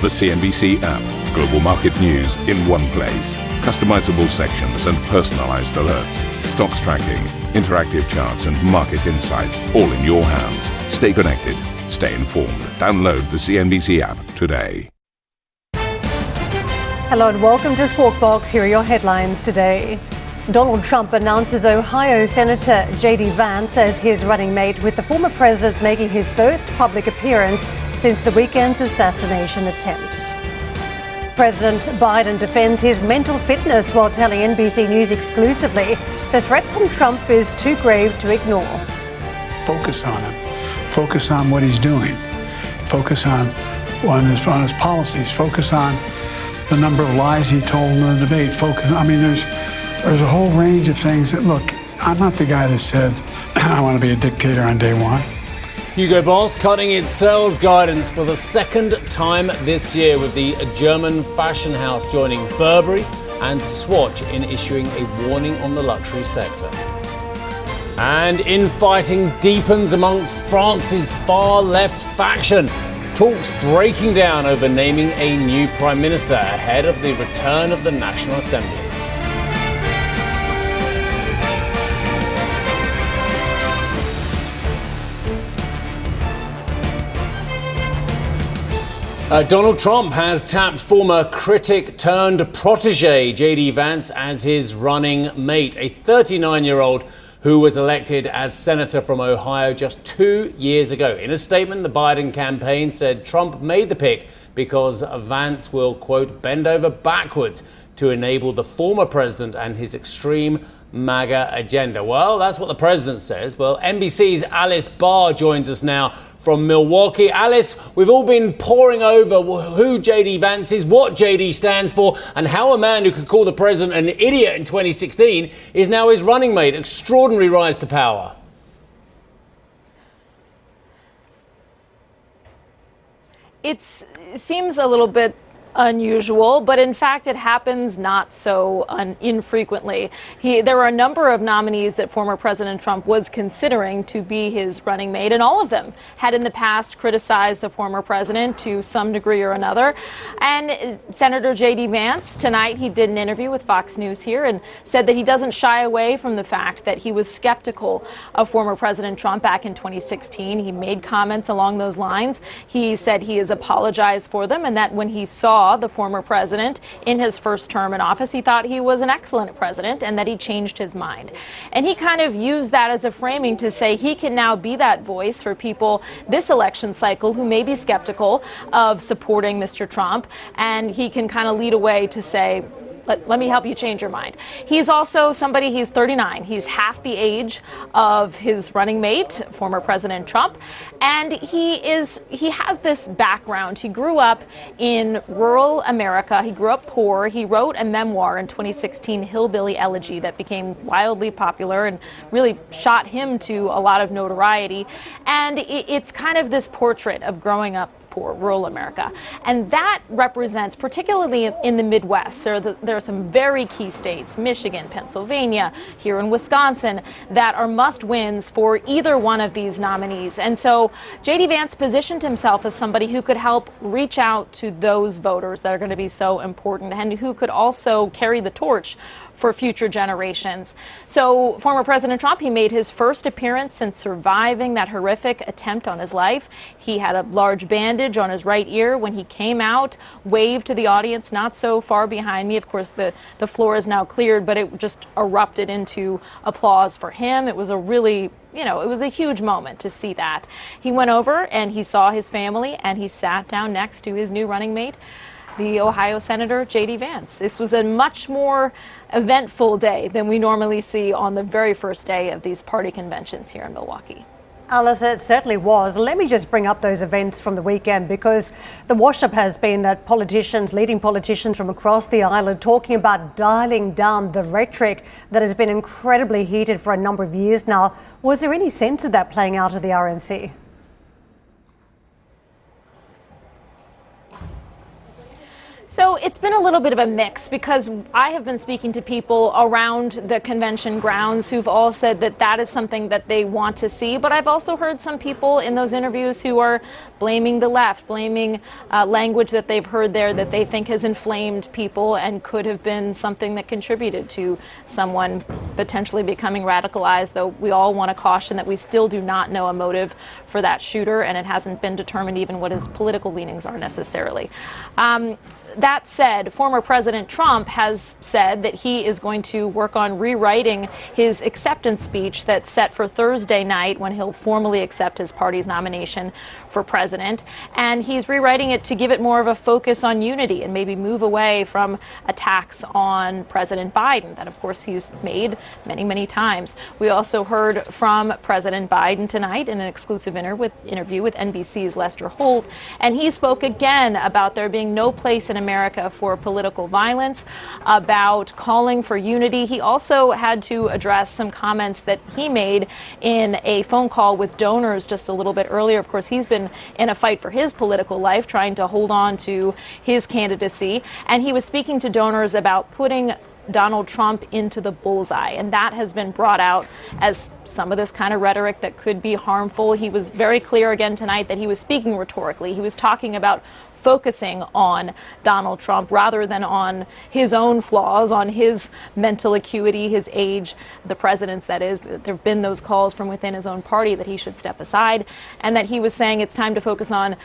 The CNBC app. Global market news in one place. Customizable sections and personalized alerts. Stocks tracking, interactive charts and market insights all in your hands. Stay connected. Stay informed. Download the CNBC app today. Hello and welcome to Squawk Box. Here are your headlines today. Donald Trump announces Ohio Senator JD Vance as his running mate, with the former president making his first public appearance since the weekend's assassination attempt. President Biden defends his mental fitness while telling NBC News exclusively the threat from Trump is too grave to ignore. Focus on him. Focus on what he's doing. Focus on his policies. Focus on the number of lies he told in the debate. There's a whole range of things that, look, I'm not the guy that said I want to be a dictator on day one. Hugo Boss cutting its sales guidance for the second time this year, with the German fashion house joining Burberry and Swatch in issuing a warning on the luxury sector. And infighting deepens amongst France's far-left faction. Talks breaking down over naming a new prime minister ahead of the return of the National Assembly. Donald Trump has tapped former critic turned protege JD Vance as his running mate, a 39-year-old who was elected as senator from Ohio just 2 years ago. In a statement, the Biden campaign said Trump made the pick because Vance will, quote, bend over backwards to enable the former president and his extreme MAGA agenda. Well, that's what the president says. Well, NBC's Alice Barr joins us now from Milwaukee. Alice, we've all been poring over who JD Vance is, what JD stands for, and how a man who could call the president an idiot in 2016 is now his running mate. Extraordinary rise to power. It seems a little bit unusual, but in fact it happens not so infrequently. There were a number of nominees that former President Trump was considering to be his running mate, and all of them had in the past criticized the former president to some degree or another. And Senator JD Vance, tonight he did an interview with Fox News here and said that he doesn't shy away from the fact that he was skeptical of former President Trump back in 2016. He made comments along those lines. He said he has apologized for them, and that when he saw the former president in his first term in office, he thought he was an excellent president and that he changed his mind. And he kind of used that as a framing to say he can now be that voice for people this election cycle who may be skeptical of supporting Mr. Trump. And he can kind of lead a way to say, let me help you change your mind. He's also somebody, he's 39. He's half the age of his running mate, former President Trump. And he has this background. He grew up in rural America. He grew up poor. He wrote a memoir in 2016, Hillbilly Elegy, that became wildly popular and really shot him to a lot of notoriety. And it's kind of this portrait of growing up poor, rural America. And that represents, particularly in the Midwest, there are some very key states, Michigan, Pennsylvania, here in Wisconsin, that are must-wins for either one of these nominees. And so JD Vance positioned himself as somebody who could help reach out to those voters that are going to be so important and who could also carry the torch for future generations. So former President Trump, he made his first appearance since surviving that horrific attempt on his life. He had a large bandage on his right ear when he came out, waved to the audience not so far behind me. Of course, the floor is now cleared, but it just erupted into applause for him. It was a really, it was a huge moment to see that. He went over and he saw his family and he sat down next to his new running mate, the Ohio Senator JD Vance. This was a much more eventful day than we normally see on the very first day of these party conventions here in Milwaukee. Alice, it certainly was. Let me just bring up those events from the weekend, because the wash-up has been that leading politicians from across the aisle are talking about dialing down the rhetoric that has been incredibly heated for a number of years now. Was there any sense of that playing out at the RNC? So it's been a little bit of a mix, because I have been speaking to people around the convention grounds who've all said that that is something that they want to see. But I've also heard some people in those interviews who are blaming the left, blaming language that they've heard there that they think has inflamed people and could have been something that contributed to someone potentially becoming radicalized, though we all want to caution that we still do not know a motive for that shooter, and it hasn't been determined even what his political leanings are necessarily. That said, former President Trump has said that he is going to work on rewriting his acceptance speech that's set for Thursday night, when he'll formally accept his party's nomination for president. And he's rewriting it to give it more of a focus on unity and maybe move away from attacks on President Biden that, of course, he's made many, many times. We also heard from President Biden tonight in an exclusive interview with NBC's Lester Holt, and he spoke again about there being no place in America for political violence, about calling for unity. He also had to address some comments that he made in a phone call with donors just a little bit earlier. Of course, he's been in a fight for his political life, trying to hold on to his candidacy, and he was speaking to donors about putting Donald Trump into the bullseye, and that has been brought out as some of this kind of rhetoric that could be harmful. He was very clear again tonight that he was speaking rhetorically. He was talking about focusing on Donald Trump rather than on his own flaws, on his mental acuity, his age, the president's, that is. There have been those calls from within his own party that he should step aside, and that he was saying it's time to focus on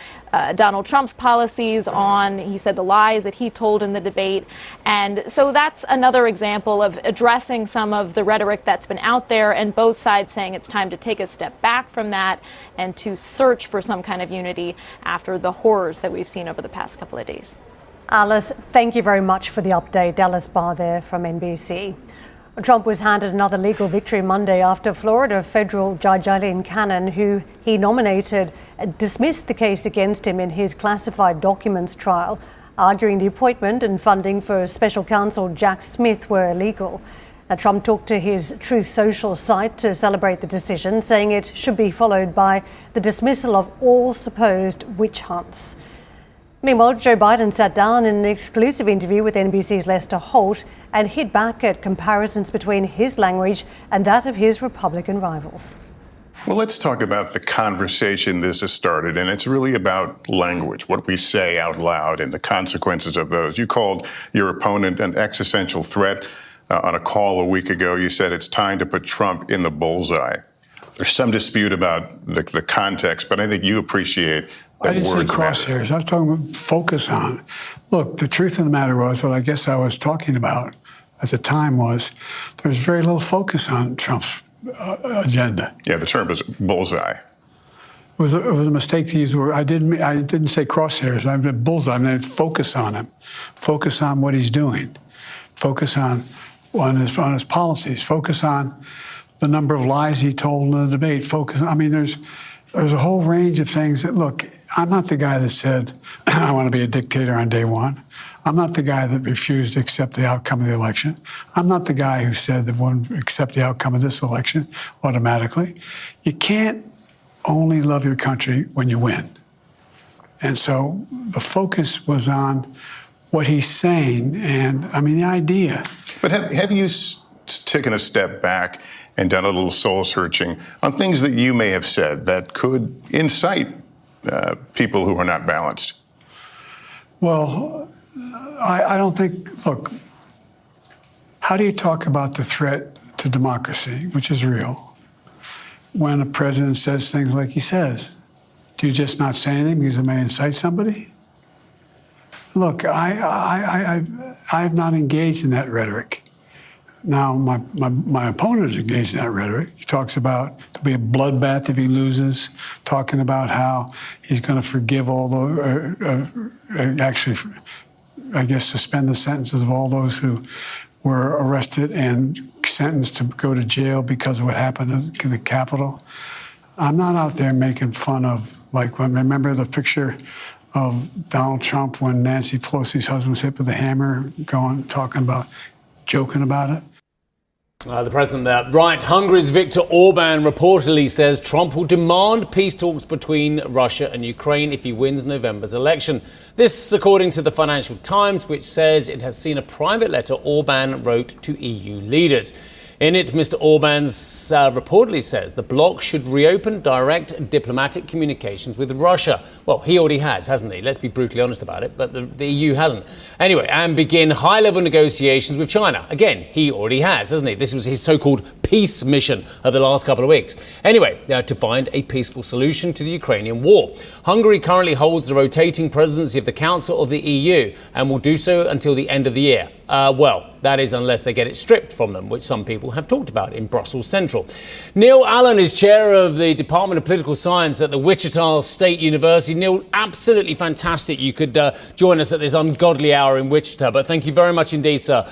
Donald Trump's policies, on, he said, the lies that he told in the debate. And so that's another example of addressing some of the rhetoric that's been out there, and both sides saying it's time to take a step back from that and to search for some kind of unity after the horrors that we've seen over the past couple of days. Alice, thank you very much for the update. Alice Barr there from NBC. Trump was handed another legal victory Monday after Florida federal judge Eileen Cannon, who he nominated, dismissed the case against him in his classified documents trial, arguing the appointment and funding for special counsel Jack Smith were illegal. Now, Trump took to his Truth Social site to celebrate the decision, saying it should be followed by the dismissal of all supposed witch hunts. Meanwhile, Joe Biden sat down in an exclusive interview with NBC's Lester Holt and hit back at comparisons between his language and that of his Republican rivals. Well, let's talk about the conversation this has started, and it's really about language, what we say out loud and the consequences of those. You called your opponent an existential threat on a call a week ago. You said it's time to put Trump in the bullseye. There's some dispute about the context, but I think you appreciate that. I didn't say crosshairs. I was talking about focus on. Look, the truth of the matter was, what I guess I was talking about at the time was, there was very little focus on Trump's agenda. Yeah, the term is bullseye. It was a mistake to use the word. I didn't say crosshairs. I meant bullseye. I meant focus on him. Focus on what he's doing. Focus on his policies. Focus on the number of lies he told in the debate. Focus. I mean, there's a whole range of things that, look, I'm not the guy that said, I want to be a dictator on day one. I'm not the guy that refused to accept the outcome of the election. I'm not the guy who said that won't accept the outcome of this election automatically. You can't only love your country when you win. And so the focus was on what he's saying, and I mean, the idea. But have you taken a step back and done a little soul searching on things that you may have said that could incite people who are not balanced? Well, I don't think, look, how do you talk about the threat to democracy, which is real, when a president says things like he says? Do you just not say anything because it may incite somebody? Look, I have not engaged in that rhetoric. Now, my opponent is engaged in that rhetoric. He talks about there'll be a bloodbath if he loses, talking about how he's going to forgive all those, actually, I guess, suspend the sentences of all those who were arrested and sentenced to go to jail because of what happened in the Capitol. I'm not out there making fun of, like, remember the picture of Donald Trump when Nancy Pelosi's husband was hit with a hammer, talking about, joking about it? The president there. Right, Hungary's Viktor Orban reportedly says Trump will demand peace talks between Russia and Ukraine if he wins November's election. This, according to the Financial Times, which says it has seen a private letter Orban wrote to EU leaders. In it, Mr. Orban reportedly says the bloc should reopen direct diplomatic communications with Russia. Well, he already has, hasn't he? Let's be brutally honest about it, but the EU hasn't. Anyway, and begin high-level negotiations with China. Again, he already has, hasn't he? This was his so-called peace mission of the last couple of weeks. Anyway, to find a peaceful solution to the Ukrainian war. Hungary currently holds the rotating presidency of the Council of the EU and will do so until the end of the year. Well, that is unless they get it stripped from them, which some people have talked about in Brussels Central. Neil Allen is chair of the Department of Political Science at the Wichita State University. Neil, absolutely fantastic you could join us at this ungodly hour in Wichita, but thank you very much indeed, sir,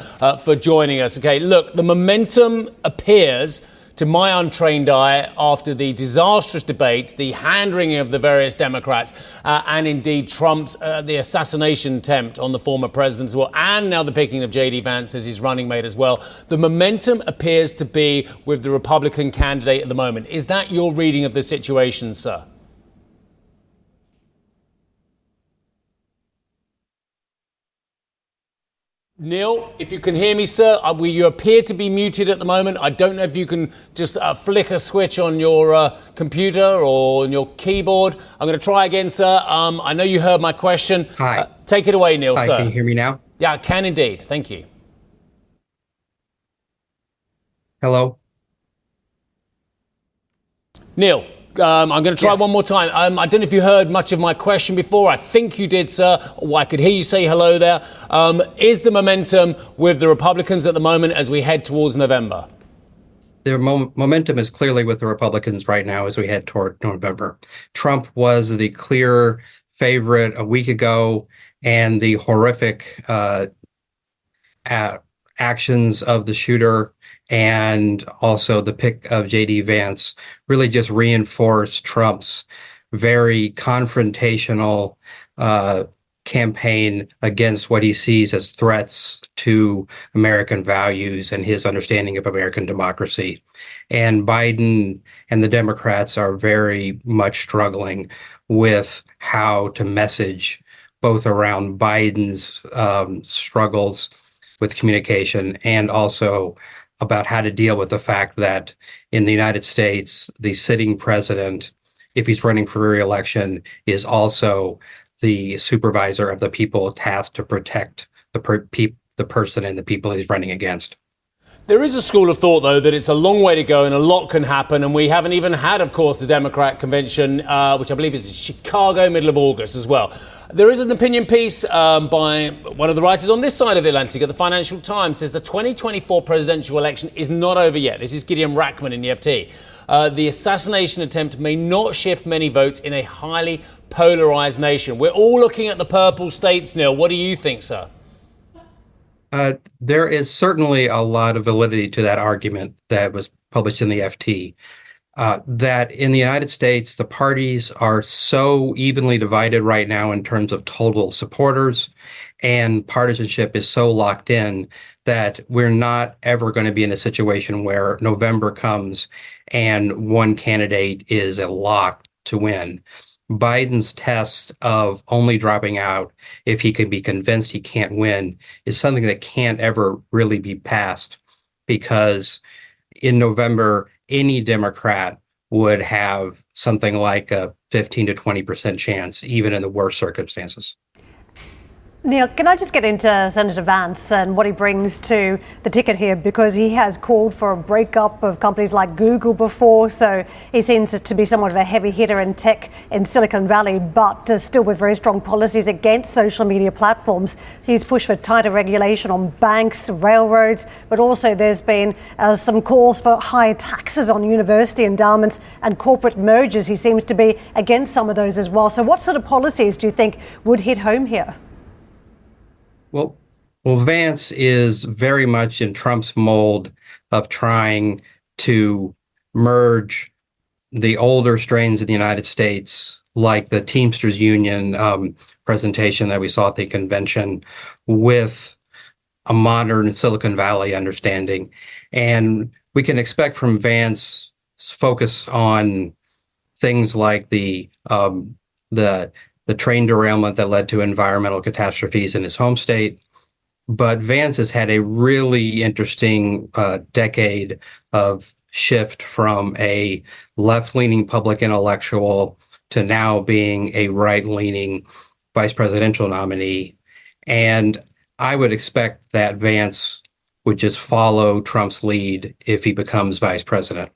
for joining us. Okay, look, the momentum appears, to my untrained eye, after the disastrous debate, the hand-wringing of the various Democrats, and indeed Trump's the assassination attempt on the former president as well, and now the picking of JD Vance as his running mate as well. The momentum appears to be with the Republican candidate at the moment. Is that your reading of the situation, sir? Neil, if you can hear me, sir, you appear to be muted at the moment. I don't know if you can just flick a switch on your computer or on your keyboard. I'm going to try again, sir. I know you heard my question. Hi. Take it away, Neil, Hi, sir. can you hear me now? Yeah, I can indeed. Thank you. Hello? Neil, I'm going to try Yes. one more time. I don't know if you heard much of my question before. I think you did, sir. Oh, I could hear you say hello there. Is the momentum with the Republicans at the moment as we head towards November? The momentum is clearly with the Republicans right now as we head toward November. Trump was the clear favorite a week ago, and the horrific actions of the shooter and also the pick of JD Vance really just reinforced Trump's very confrontational campaign against what he sees as threats to American values and his understanding of American democracy. And Biden and the Democrats are very much struggling with how to message both around Biden's struggles with communication and also about how to deal with the fact that in the United States, the sitting president, if he's running for re-election, is also the supervisor of the people tasked to protect the person and the people he's running against. There is a school of thought, though, that it's a long way to go and a lot can happen. And we haven't even had, of course, the Democrat convention, which I believe is in Chicago, middle of August as well. There is an opinion piece by one of the writers on this side of the Atlantic at the Financial Times, says the 2024 presidential election is not over yet. This is Gideon Rackman in the FT. The assassination attempt may not shift many votes in a highly polarized nation. We're all looking at the purple states, Neil. What do you think, sir? There is certainly a lot of validity to that argument that was published in the FT, that in the United States, the parties are so evenly divided right now in terms of total supporters, and partisanship is so locked in that we're not ever going to be in a situation where November comes and one candidate is a lock to win. Biden's test of only dropping out if he can be convinced he can't win is something that can't ever really be passed, because in November, any Democrat would have something like a 15 to 20% chance, even in the worst circumstances. Neil, can I just get into Senator Vance and what he brings to the ticket here, because he has called for a breakup of companies like Google before, so he seems to be somewhat of a heavy hitter in tech in Silicon Valley, but still with very strong policies against social media platforms. He's pushed for tighter regulation on banks, railroads, but also there's been some calls for higher taxes on university endowments and corporate mergers. He seems to be against some of those as well. So what sort of policies do you think would hit home here? Well, Vance is very much in Trump's mold of trying to merge the older strains of the United States, like the Teamsters Union presentation that we saw at the convention, with a modern Silicon Valley understanding. And we can expect from Vance focus on things like the train derailment that led to environmental catastrophes in his home state. But Vance has had a really interesting decade of shift from a left-leaning public intellectual to now being a right-leaning vice presidential nominee. And I would expect that Vance would just follow Trump's lead if he becomes vice president.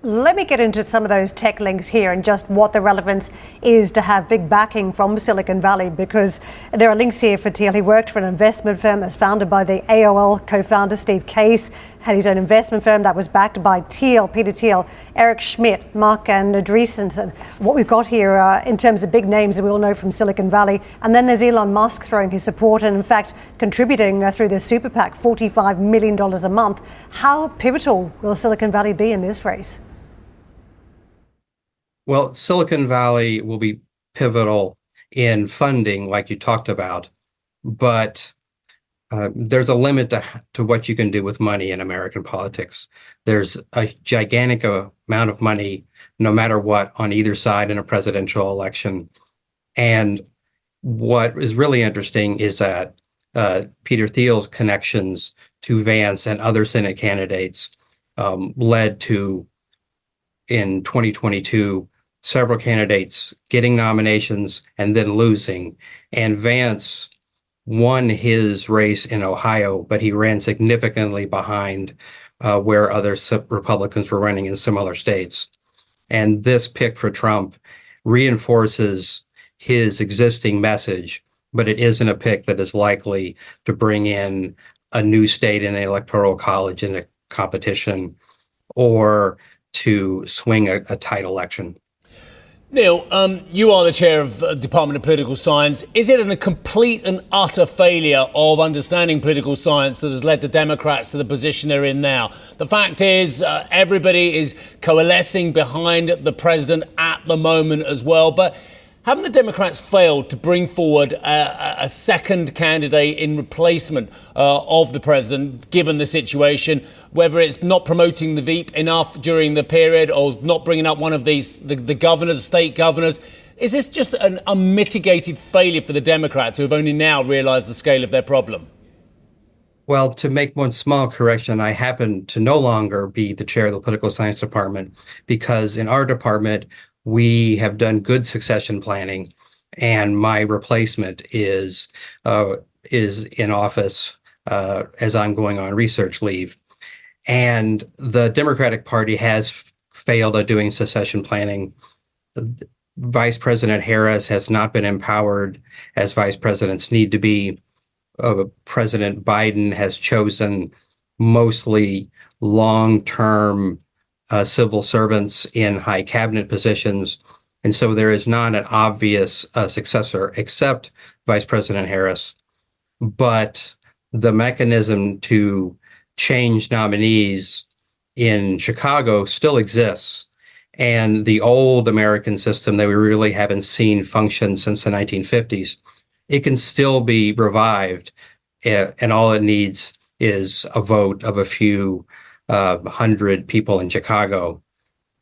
Let me get into some of those tech links here and just what the relevance is to have big backing from Silicon Valley, because there are links here for Thiel. He worked for an investment firm that's founded by the AOL co-founder Steve Case, had his own investment firm that was backed by Thiel, Peter Thiel, Eric Schmidt, Mark Andreessen. What we've got here in terms of big names that we all know from Silicon Valley. And then there's Elon Musk throwing his support and in fact contributing through the super PAC $45 million a month. How pivotal will Silicon Valley be in this race? Well, Silicon Valley will be pivotal in funding, like you talked about, but there's a limit to what you can do with money in American politics. There's a gigantic amount of money, no matter what, on either side in a presidential election. And what is really interesting is that Peter Thiel's connections to Vance and other Senate candidates led to, in 2022, several candidates getting nominations and then losing. And Vance won his race in Ohio, but he ran significantly behind where other Republicans were running in similar states. And this pick for Trump reinforces his existing message, but it isn't a pick that is likely to bring in a new state in the Electoral College in a competition or to swing a tight election. Neil, you are the chair of Department of Political Science. Is it a complete and utter failure of understanding political science that has led the Democrats to the position they're in now? The fact is, everybody is coalescing behind the president at the moment as well. But haven't the Democrats failed to bring forward a second candidate in replacement of the president, given the situation, whether it's not promoting the Veep enough during the period or not bringing up one of these, the governors, state governors? Is this just an unmitigated failure for the Democrats who have only now realised the scale of their problem? Well, to make one small correction, I happen to no longer be the chair of the political science department because in our department, we have done good succession planning, and my replacement is in office as I'm going on research leave. And the Democratic Party has failed at doing succession planning. Vice President Harris has not been empowered as vice presidents need to be. President Biden has chosen mostly long-term civil servants in high cabinet positions. And so there is not an obvious successor except Vice President Harris. But the mechanism to change nominees in Chicago still exists. And the old American system that we really haven't seen function since the 1950s, it can still be revived. And all it needs is a vote of a few 100 people in Chicago.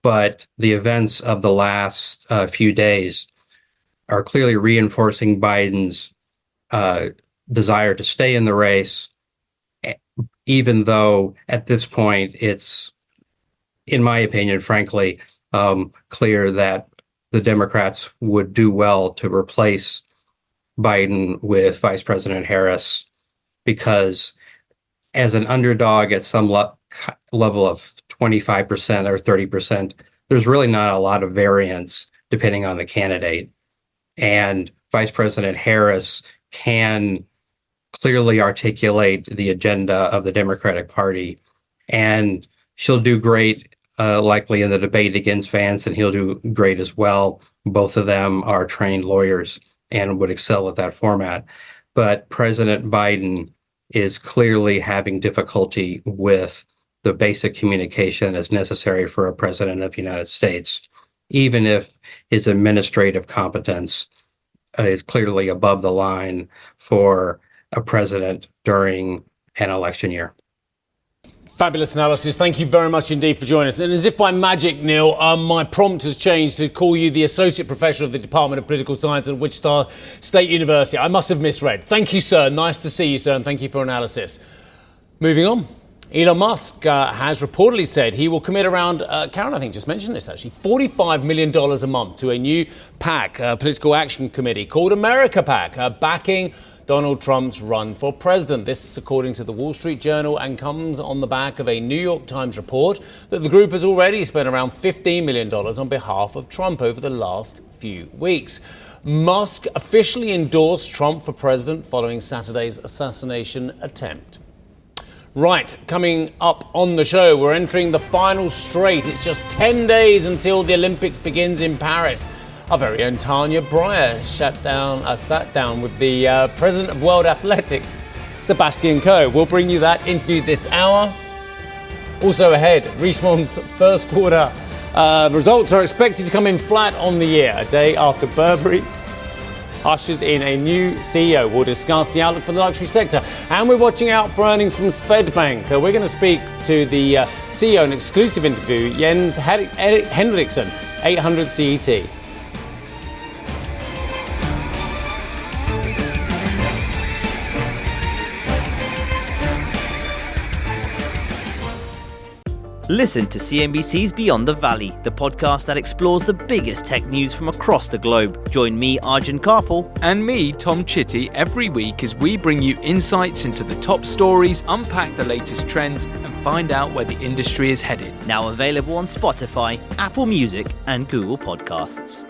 But the events of the last few days are clearly reinforcing Biden's desire to stay in the race, even though at this point it's, in my opinion, frankly, clear that the Democrats would do well to replace Biden with Vice President Harris, because as an underdog at some level of 25% or 30%, there's really not a lot of variance depending on the candidate. And Vice President Harris can clearly articulate the agenda of the Democratic Party, and she'll do great likely in the debate against Vance, and he'll do great as well. Both of them are trained lawyers and would excel at that format. But President Biden is clearly having difficulty with the basic communication that's necessary for a president of the United States, even if his administrative competence is clearly above the line for a president during an election year. Fabulous analysis. Thank you very much indeed for joining us. And as if by magic, Neil, my prompt has changed to call you the Associate Professor of the Department of Political Science at Wichita State University. I must have misread. Thank you, sir. Nice to see you, sir, and thank you for analysis. Moving on. Elon Musk has reportedly said he will commit around, Karen, I think just mentioned this actually, $45 million a month to a new PAC, political action committee called America PAC, backing Donald Trump's run for president. This, according to the Wall Street Journal, and comes on the back of a New York Times report that the group has already spent around $15 million on behalf of Trump over the last few weeks. Musk officially endorsed Trump for president following Saturday's assassination attempt. Right, coming up on the show, we're entering the final straight. It's just 10 days until the Olympics begins in Paris. Our very own Tanya Breyer sat down with the president of World Athletics, Sebastian Coe. We'll bring you that interview this hour. Also ahead, Richemont's first quarter results are expected to come in flat on the year, a day after Burberry ushers in a new CEO. We'll discuss the outlook for the luxury sector, and we're watching out for earnings from Swedbank. We're going to speak to the CEO in an exclusive interview, Jens Henriksson, 800 CET. Listen to CNBC's Beyond the Valley, the podcast that explores the biggest tech news from across the globe. Join me, Arjun Karpal. And me, Tom Chitty, every week as we bring you insights into the top stories, unpack the latest trends, and find out where the industry is headed. Now available on Spotify, Apple Music, and Google Podcasts.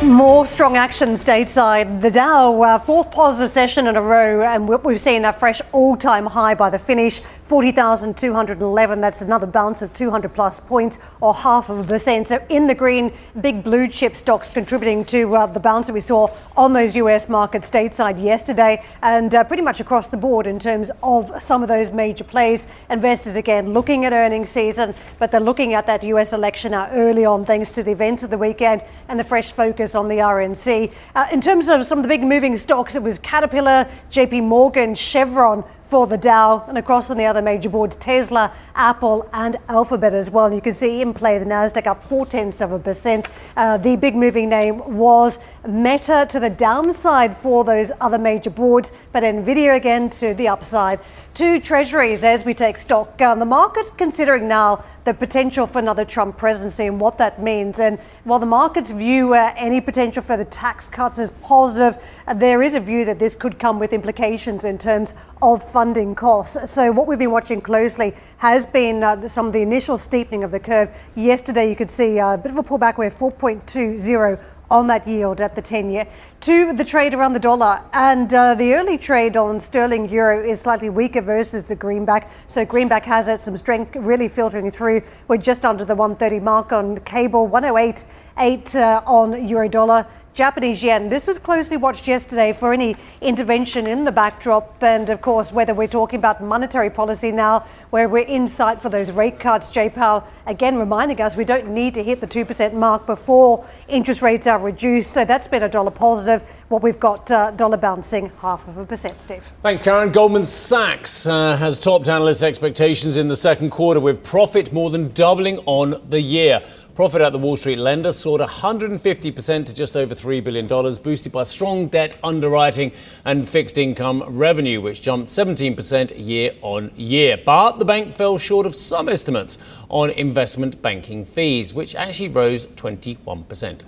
More strong action stateside. The Dow, fourth positive session in a row, and we've seen a fresh all-time high by the finish, 40,211. That's another bounce of 200 plus points, or 0.5%. So in the green, big blue chip stocks contributing to the bounce that we saw on those US markets stateside yesterday, and pretty much across the board in terms of some of those major plays. Investors again looking at earnings season, but they're looking at that US election now early on, thanks to the events of the weekend and the fresh focus on the RNC. In terms of some of the big moving stocks, it was Caterpillar, JP Morgan, Chevron for the Dow, and across on the other major boards, Tesla, Apple and Alphabet as well. And you can see in play the Nasdaq up 0.4%. The big moving name was Meta to the downside for those other major boards, but Nvidia again to the upside. To Treasuries as we take stock. The market considering now the potential for another Trump presidency and what that means. And while the markets view any potential for the tax cuts as positive, there is a view that this could come with implications in terms of funding costs. So what we've been watching closely has been some of the initial steepening of the curve. Yesterday you could see a bit of a pullback. We're 4.20 on that yield at the 10-year. To the trade around the dollar, and the early trade on sterling euro is slightly weaker versus the greenback. So greenback has had some strength really filtering through. We're just under the 130 mark on cable, 108.8 on euro dollar. Japanese yen. This was closely watched yesterday for any intervention in the backdrop, and of course whether we're talking about monetary policy now where we're in sight for those rate cuts. Jay Powell again reminding us we don't need to hit the 2% mark before interest rates are reduced, so that's been a dollar positive. What we've got dollar bouncing 0.5%. Steve. Thanks, Karen. Goldman Sachs has topped analyst expectations in the second quarter, with profit more than doubling on the year. Profit at the Wall Street lender soared 150% to just over $3 billion, boosted by strong debt underwriting and fixed income revenue, which jumped 17% year on year. But the bank fell short of some estimates on investment banking fees, which actually rose 21%.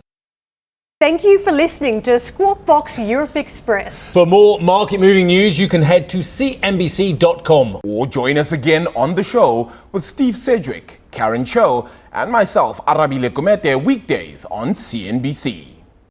Thank you for listening to Squawk Box Europe Express. For more market-moving news, you can head to CNBC.com. Or join us again on the show with Steve Sedgwick, Karen Cho, and myself, Arabile Kumete, weekdays on CNBC.